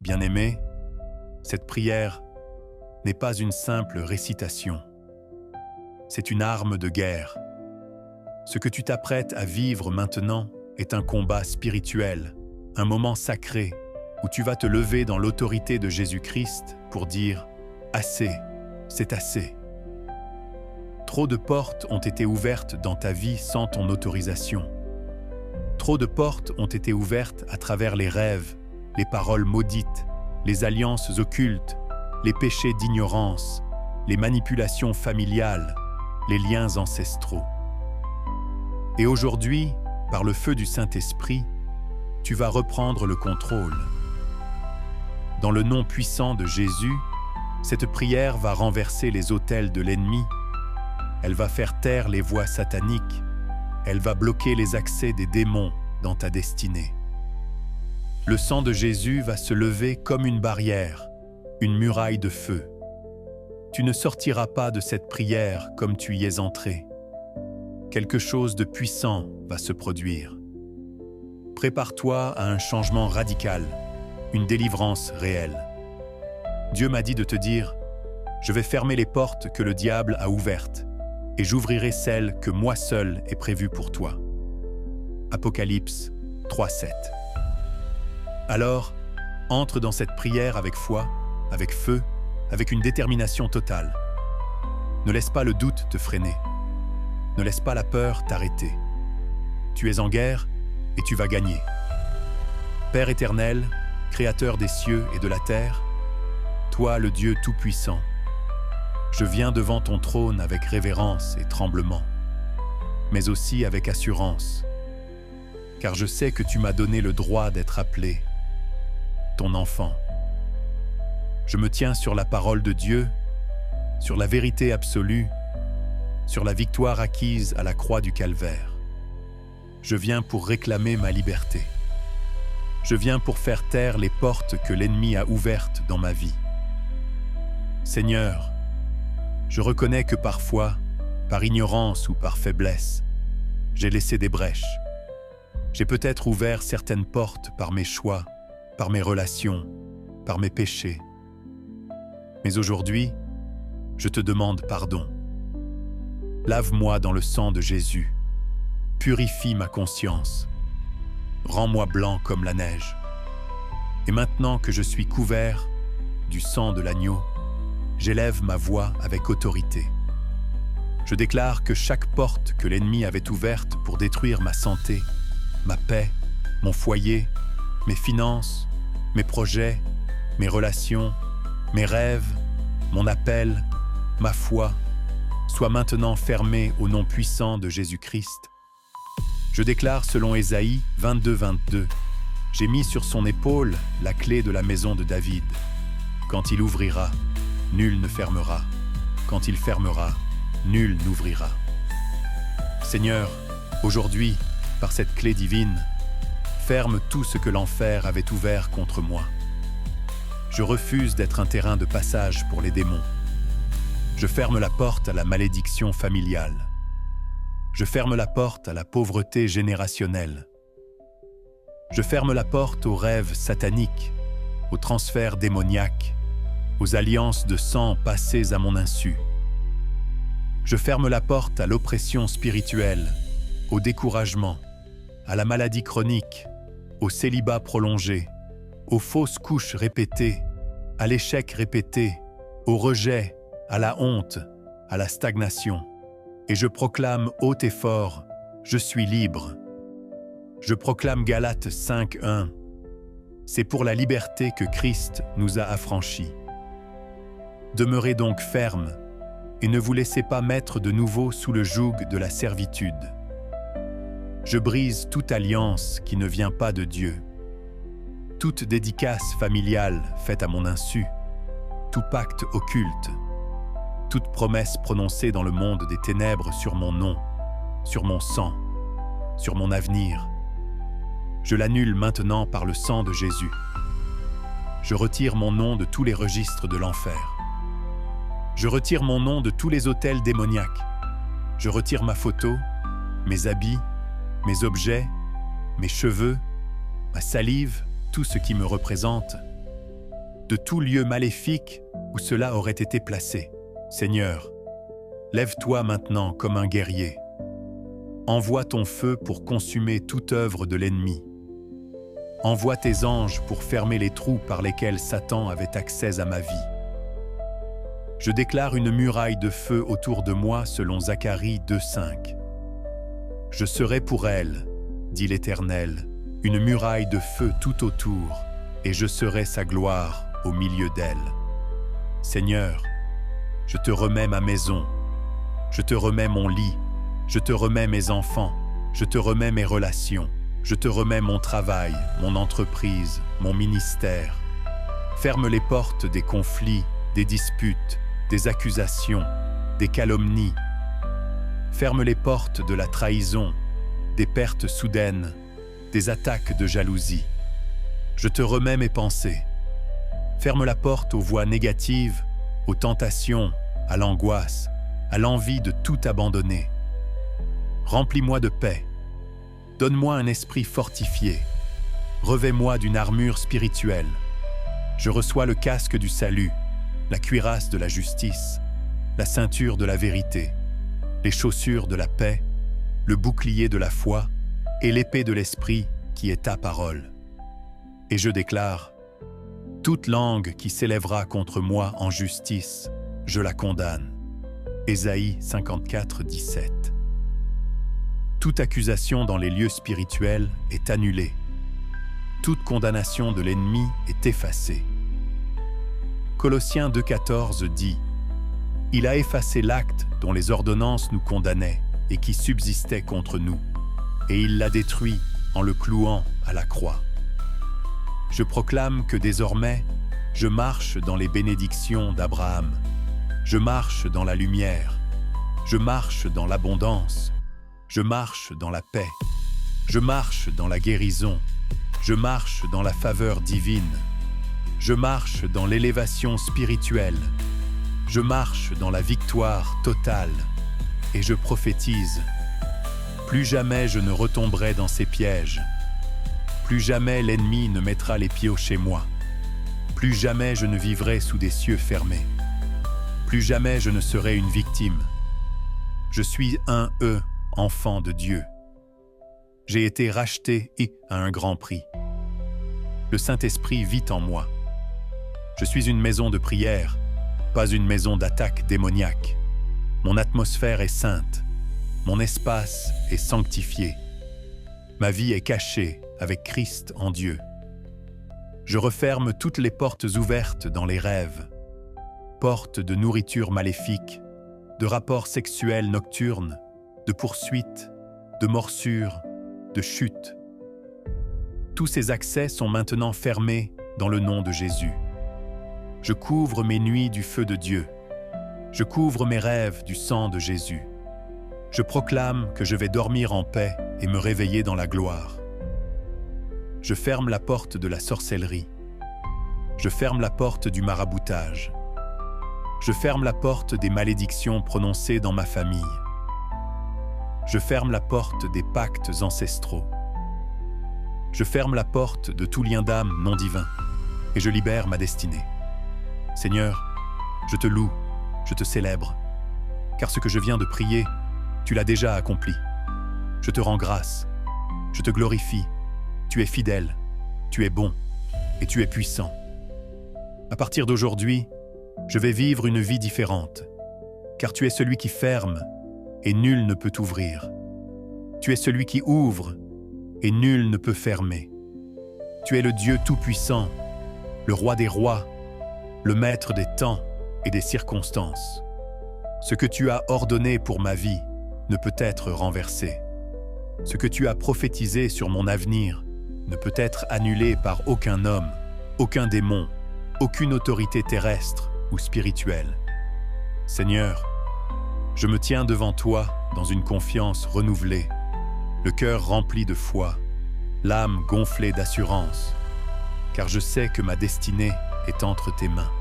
Bien-aimé, cette prière n'est pas une simple récitation. C'est une arme de guerre. Ce que tu t'apprêtes à vivre maintenant est un combat spirituel, un moment sacré où tu vas te lever dans l'autorité de Jésus-Christ pour dire « Assez, c'est assez ». Trop de portes ont été ouvertes dans ta vie sans ton autorisation. Trop de portes ont été ouvertes à travers les rêves, les paroles maudites, les alliances occultes, les péchés d'ignorance, les manipulations familiales, les liens ancestraux. Et aujourd'hui, par le feu du Saint-Esprit, tu vas reprendre le contrôle. Dans le nom puissant de Jésus, cette prière va renverser les autels de l'ennemi. Elle va faire taire les voix sataniques. Elle va bloquer les accès des démons dans ta destinée. Le sang de Jésus va se lever comme une barrière, une muraille de feu. Tu ne sortiras pas de cette prière comme tu y es entré. Quelque chose de puissant va se produire. Prépare-toi à un changement radical, une délivrance réelle. Dieu m'a dit de te dire « Je vais fermer les portes que le diable a ouvertes et j'ouvrirai celles que moi seul ai prévues pour toi. » Apocalypse 3:7. Alors, entre dans cette prière avec foi, avec feu, avec une détermination totale. Ne laisse pas le doute te freiner. Ne laisse pas la peur t'arrêter. Tu es en guerre et tu vas gagner. Père éternel, Créateur des cieux et de la terre, toi le Dieu tout-puissant, je viens devant ton trône avec révérence et tremblement, mais aussi avec assurance, car je sais que tu m'as donné le droit d'être appelé ton enfant. Je me tiens sur la parole de Dieu, sur la vérité absolue, sur la victoire acquise à la croix du Calvaire. Je viens pour réclamer ma liberté. Je viens pour faire taire les portes que l'ennemi a ouvertes dans ma vie. Seigneur, je reconnais que parfois, par ignorance ou par faiblesse, j'ai laissé des brèches. J'ai peut-être ouvert certaines portes par mes choix, par mes relations, par mes péchés. Mais aujourd'hui, je te demande pardon. Lave-moi dans le sang de Jésus. Purifie ma conscience. Rends-moi blanc comme la neige. Et maintenant que je suis couvert du sang de l'agneau, j'élève ma voix avec autorité. Je déclare que chaque porte que l'ennemi avait ouverte pour détruire ma santé, ma paix, mon foyer, mes finances, mes projets, mes relations, mes rêves, mon appel, ma foi, soit maintenant fermée au nom puissant de Jésus-Christ. Je déclare selon Ésaïe 22:22, « J'ai mis sur son épaule la clé de la maison de David. Quand il ouvrira, nul ne fermera. Quand il fermera, nul n'ouvrira. » Seigneur, aujourd'hui, par cette clé divine, ferme tout ce que l'enfer avait ouvert contre moi. Je refuse d'être un terrain de passage pour les démons. Je ferme la porte à la malédiction familiale. Je ferme la porte à la pauvreté générationnelle. Je ferme la porte aux rêves sataniques, aux transferts démoniaques, aux alliances de sang passées à mon insu. Je ferme la porte à l'oppression spirituelle, au découragement, à la maladie chronique, au célibat prolongé, aux fausses couches répétées, à l'échec répété, au rejet, à la honte, à la stagnation. Et je proclame haut et fort, je suis libre. Je proclame Galates 5:1. C'est pour la liberté que Christ nous a affranchis. Demeurez donc fermes et ne vous laissez pas mettre de nouveau sous le joug de la servitude. Je brise toute alliance qui ne vient pas de Dieu. Toute dédicace familiale faite à mon insu, tout pacte occulte, toute promesse prononcée dans le monde des ténèbres sur mon nom, sur mon sang, sur mon avenir, je l'annule maintenant par le sang de Jésus. Je retire mon nom de tous les registres de l'enfer. Je retire mon nom de tous les autels démoniaques. Je retire ma photo, mes habits, mes objets, mes cheveux, ma salive, tout ce qui me représente. de tout lieu maléfique où cela aurait été placé. Seigneur, lève-toi maintenant comme un guerrier. Envoie ton feu pour consumer toute œuvre de l'ennemi. Envoie tes anges pour fermer les trous par lesquels Satan avait accès à ma vie. Je déclare une muraille de feu autour de moi selon Zacharie 2,5. Je serai pour elle, dit l'Éternel, une muraille de feu tout autour, et je serai sa gloire au milieu d'elle. Seigneur, je te remets ma maison, je te remets mon lit, je te remets mes enfants, je te remets mes relations, je te remets mon travail, mon entreprise, mon ministère. Ferme les portes des conflits, des disputes, des accusations, des calomnies. Ferme les portes de la trahison, des pertes soudaines, des attaques de jalousie. Je te remets mes pensées. Ferme la porte aux voix négatives, aux tentations, à l'angoisse, à l'envie de tout abandonner. Remplis-moi de paix. Donne-moi un esprit fortifié. Revêt-moi d'une armure spirituelle. Je reçois le casque du salut, la cuirasse de la justice, la ceinture de la vérité, les chaussures de la paix, le bouclier de la foi et l'épée de l'esprit qui est ta parole. Et je déclare, toute langue qui s'élèvera contre moi en justice, je la condamne. Ésaïe 54, 17. Toute accusation dans les lieux spirituels est annulée. Toute condamnation de l'ennemi est effacée. Colossiens 2,14 dit « Il a effacé l'acte dont les ordonnances nous condamnaient et qui subsistait contre nous, et il l'a détruit en le clouant à la croix. » Je proclame que désormais, je marche dans les bénédictions d'Abraham. Je marche dans la lumière. Je marche dans l'abondance. Je marche dans la paix. Je marche dans la guérison. Je marche dans la faveur divine. Je marche dans l'élévation spirituelle. Je marche dans la victoire totale. Et je prophétise. Plus jamais je ne retomberai dans ces pièges. Plus jamais l'ennemi ne mettra les pieds chez moi. Plus jamais je ne vivrai sous des cieux fermés. Plus jamais je ne serai une victime. Je suis un enfant de Dieu. J'ai été racheté à un grand prix. Le Saint-Esprit vit en moi. Je suis une maison de prière, pas une maison d'attaque démoniaque. Mon atmosphère est sainte. Mon espace est sanctifié. Ma vie est cachée avec Christ en Dieu. Je referme toutes les portes ouvertes dans les rêves. Portes de nourriture maléfique, de rapports sexuels nocturnes, de poursuites, de morsures, de chutes. Tous ces accès sont maintenant fermés dans le nom de Jésus. Je couvre mes nuits du feu de Dieu. Je couvre mes rêves du sang de Jésus. Je proclame que je vais dormir en paix et me réveiller dans la gloire. Je ferme la porte de la sorcellerie. Je ferme la porte du maraboutage. Je ferme la porte des malédictions prononcées dans ma famille. Je ferme la porte des pactes ancestraux. Je ferme la porte de tout lien d'âme non divin et je libère ma destinée. Seigneur, je te loue, je te célèbre, car ce que je viens de prier, tu l'as déjà accompli. Je te rends grâce, je te glorifie, tu es fidèle, tu es bon et tu es puissant. À partir d'aujourd'hui, je vais vivre une vie différente, car tu es celui qui ferme et nul ne peut ouvrir. Tu es celui qui ouvre et nul ne peut fermer. Tu es le Dieu tout-puissant, le roi des rois, le maître des temps et des circonstances. Ce que tu as ordonné pour ma vie ne peut être renversé. Ce que tu as prophétisé sur mon avenir ne peut être annulé par aucun homme, aucun démon, aucune autorité terrestre ou spirituelle. Seigneur, je me tiens devant toi dans une confiance renouvelée, le cœur rempli de foi, l'âme gonflée d'assurance, car je sais que ma destinée est entre tes mains.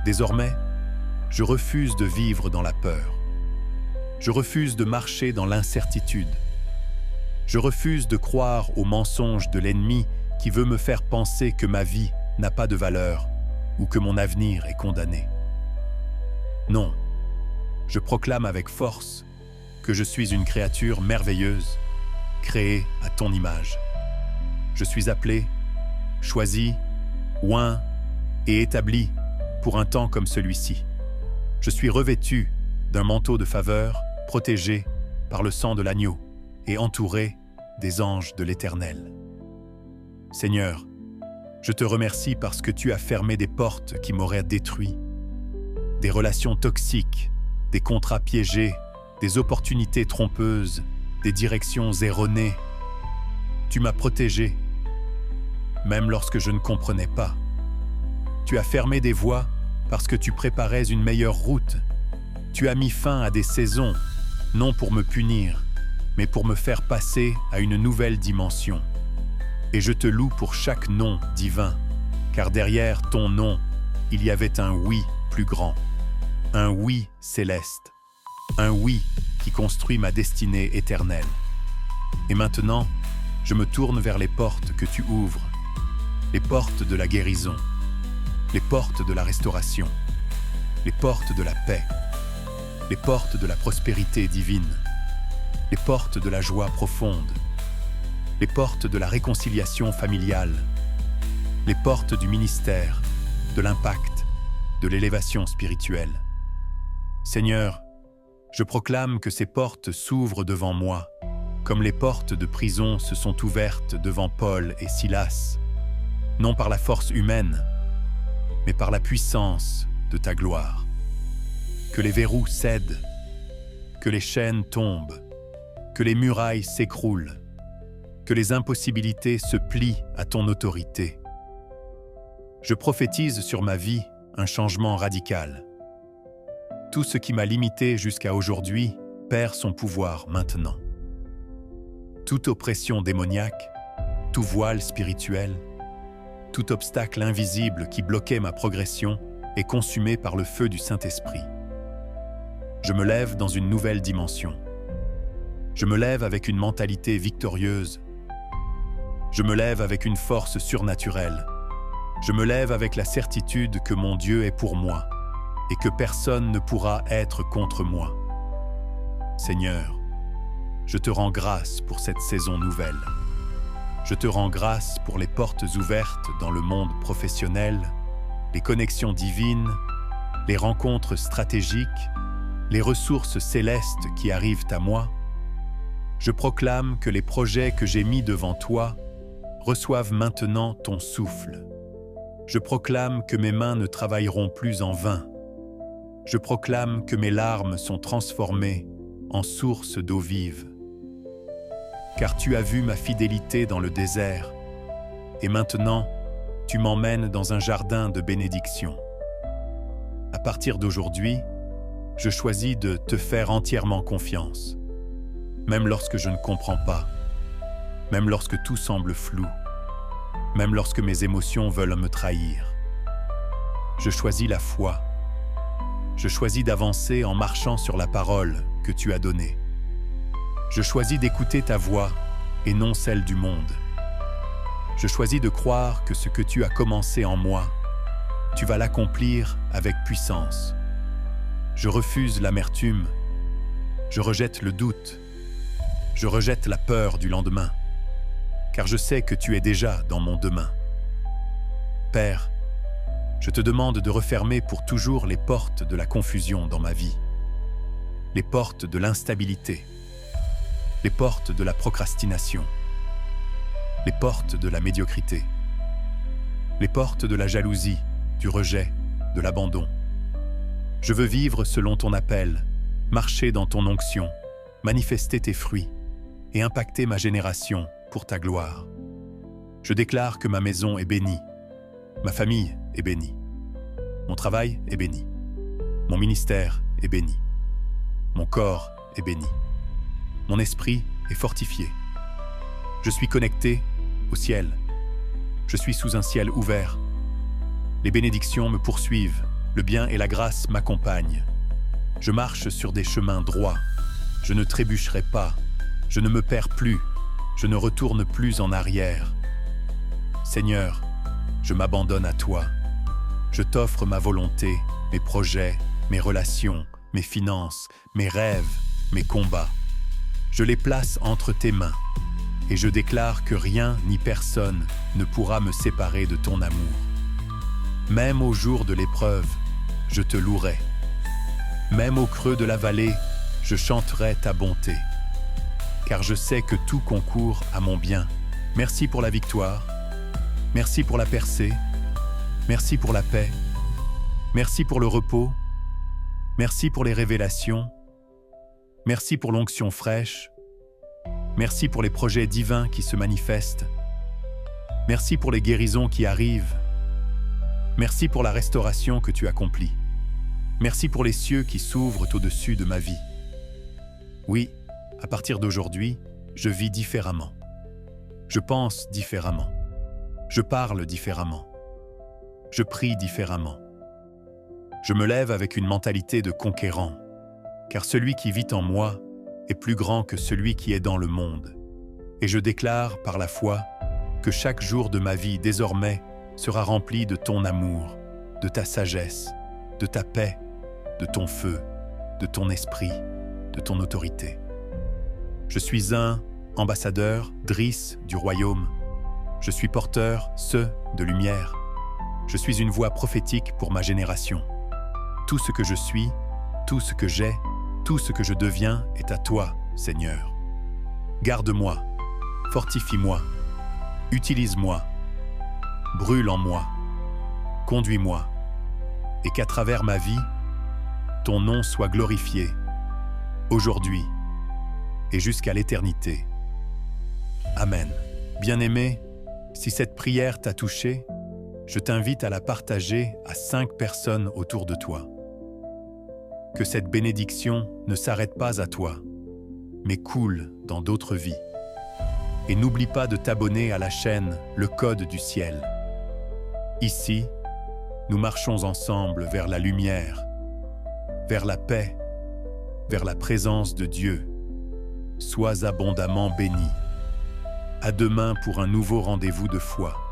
Désormais, je refuse de vivre dans la peur. Je refuse de marcher dans l'incertitude. Je refuse de croire aux mensonges de l'ennemi qui veut me faire penser que ma vie n'a pas de valeur ou que mon avenir est condamné. Non, je proclame avec force que je suis une créature merveilleuse, créée à ton image. Je suis appelé, choisi, oint et établi pour un temps comme celui-ci. Je suis revêtu d'un manteau de faveur, protégé par le sang de l'agneau et entouré des anges de l'Éternel. Seigneur, je te remercie parce que tu as fermé des portes qui m'auraient détruit, des relations toxiques, des contrats piégés, des opportunités trompeuses, des directions erronées. Tu m'as protégé, même lorsque je ne comprenais pas. Tu as fermé des voies parce que tu préparais une meilleure route. Tu as mis fin à des saisons, non pour me punir, mais pour me faire passer à une nouvelle dimension. Et je te loue pour chaque nom divin, car derrière ton nom, il y avait un oui plus grand, un oui céleste, un oui qui construit ma destinée éternelle. Et maintenant, je me tourne vers les portes que tu ouvres, les portes de la guérison, les portes de la restauration, les portes de la paix, les portes de la prospérité divine, les portes de la joie profonde, les portes de la réconciliation familiale, les portes du ministère, de l'impact, de l'élévation spirituelle. Seigneur, je proclame que ces portes s'ouvrent devant moi, comme les portes de prison se sont ouvertes devant Paul et Silas, non par la force humaine, mais par la puissance de ta gloire. Que les verrous cèdent, que les chaînes tombent, que les murailles s'écroulent, que les impossibilités se plient à ton autorité. Je prophétise sur ma vie un changement radical. Tout ce qui m'a limité jusqu'à aujourd'hui perd son pouvoir maintenant. Toute oppression démoniaque, tout voile spirituel, tout obstacle invisible qui bloquait ma progression est consumé par le feu du Saint-Esprit. Je me lève dans une nouvelle dimension. Je me lève avec une mentalité victorieuse. Je me lève avec une force surnaturelle. Je me lève avec la certitude que mon Dieu est pour moi et que personne ne pourra être contre moi. Seigneur, je te rends grâce pour cette saison nouvelle. Je te rends grâce pour les portes ouvertes dans le monde professionnel, les connexions divines, les rencontres stratégiques, les ressources célestes qui arrivent à moi. Je proclame que les projets que j'ai mis devant toi reçoivent maintenant ton souffle. Je proclame que mes mains ne travailleront plus en vain. Je proclame que mes larmes sont transformées en sources d'eau vive. Car tu as vu ma fidélité dans le désert, et maintenant, tu m'emmènes dans un jardin de bénédiction. À partir d'aujourd'hui, je choisis de te faire entièrement confiance, même lorsque je ne comprends pas, même lorsque tout semble flou, même lorsque mes émotions veulent me trahir. Je choisis la foi. Je choisis d'avancer en marchant sur la parole que tu as donnée. Je choisis d'écouter ta voix et non celle du monde. Je choisis de croire que ce que tu as commencé en moi, tu vas l'accomplir avec puissance. Je refuse l'amertume. Je rejette le doute. Je rejette la peur du lendemain, car je sais que tu es déjà dans mon demain. Père, je te demande de refermer pour toujours les portes de la confusion dans ma vie, les portes de l'instabilité, les portes de la procrastination, les portes de la médiocrité, les portes de la jalousie, du rejet, de l'abandon. Je veux vivre selon ton appel, marcher dans ton onction, manifester tes fruits et impacter ma génération pour ta gloire. Je déclare que ma maison est bénie, ma famille est bénie, mon travail est béni, mon ministère est béni, mon corps est béni, mon esprit est fortifié. Je suis connecté au ciel, je suis sous un ciel ouvert. Les bénédictions me poursuivent, le bien et la grâce m'accompagnent. Je marche sur des chemins droits, je ne trébucherai pas, je ne me perds plus, Je ne retourne plus en arrière. Seigneur, je m'abandonne à toi. Je t'offre ma volonté, mes projets, mes relations, mes finances, mes rêves, mes combats. Je les place entre tes mains et je déclare que rien ni personne ne pourra me séparer de ton amour. Même au jour de l'épreuve, je te louerai. Même au creux de la vallée, je chanterai ta bonté. Car je sais que tout concourt à mon bien. Merci pour la victoire. Merci pour la percée. Merci pour la paix. Merci pour le repos. Merci pour les révélations. Merci pour l'onction fraîche. Merci pour les projets divins qui se manifestent. Merci pour les guérisons qui arrivent. Merci pour la restauration que tu accomplis. Merci pour les cieux qui s'ouvrent au-dessus de ma vie. Oui, à partir d'aujourd'hui, je vis différemment. Je pense différemment. Je parle différemment. Je prie différemment. Je me lève avec une mentalité de conquérant, car celui qui vit en moi est plus grand que celui qui est dans le monde. Et je déclare par la foi que chaque jour de ma vie désormais sera rempli de ton amour, de ta sagesse, de ta paix, de ton feu, de ton esprit, de ton autorité. Je suis un ambassadeur, Driss, du royaume. Je suis porteur, de lumière. Je suis une voix prophétique pour ma génération. Tout ce que je suis, tout ce que j'ai, tout ce que je deviens est à toi, Seigneur. Garde-moi, fortifie-moi, utilise-moi, brûle en moi, conduis-moi, et qu'à travers ma vie, ton nom soit glorifié, aujourd'hui et jusqu'à l'éternité. Amen. Bien-aimé, si cette prière t'a touché, je t'invite à la partager à 5 personnes autour de toi. Que cette bénédiction ne s'arrête pas à toi, mais coule dans d'autres vies. Et n'oublie pas de t'abonner à la chaîne Le Code du Ciel. Ici, nous marchons ensemble vers la lumière, vers la paix, vers la présence de Dieu. Sois abondamment béni. À demain pour un nouveau rendez-vous de foi.